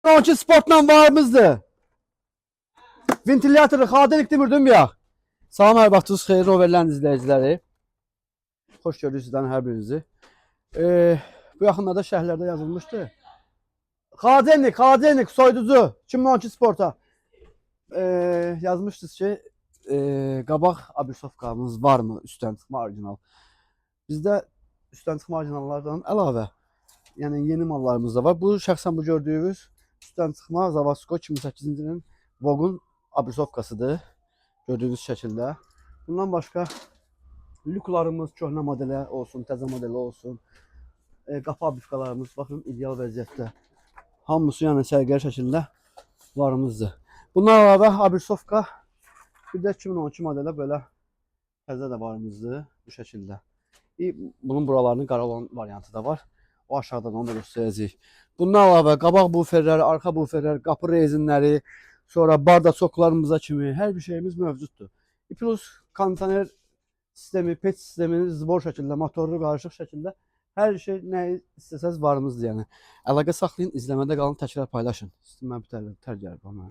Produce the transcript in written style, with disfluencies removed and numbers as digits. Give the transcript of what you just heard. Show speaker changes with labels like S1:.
S1: 2012 sportla varımızdır. Ventilyatoru Xadelik Demirdüm ya. Salam, hər vaxtınız xeyir, Roverlərin izləyiciləri. Xoş gördük sizdən hər birinizi. Bu yaxınlarda şəhərlərdə yazılmışdı. Xadelik soyuducu 2012 sporta. Yazmışdınız ki, qabaq abrisovkamız varmı? Üstdən çıxma orijinal. Bizdə üstdən çıxma orijinallardan əlavə, yəni yeni mallarımız da var. Bu şəxsən bu gördüyünüz üstdən çıxma Zavasko 2008-ci ilin Vogun abrisovkasıdır. Gördüğünüz şəkildə. Bundan başqa lüklarımız köhnə modelə olsun, təzə modelə olsun. Qapı abifkalarımız baxın ideal vəziyyətdə. Hamısı yəni sərgər şəkildə varımızdır. Bundan əlavə abrisovka bir də 2012 modelə belə təzə də varımızdır bu şəkildə. Bunun buralarının qara olan variantı da var. O aşağıdan onu da göstərəcəyik. Bundan əlavə qabaq buferləri, arxa buferlər, qapı rezinləri, sonra barda çoklarımıza kimi hər bir şeyimiz mövcuddur. Plus kondisioner sistemi, pet sistemi zbor şəkildə, motorlu qarışıq şəkildə hər şey nə istəsəz varımızdır yəni. Əlaqə saxlayın, izləmədə qalın, təkrar paylaşın. İstimə bitərlər, tər gəlib ona.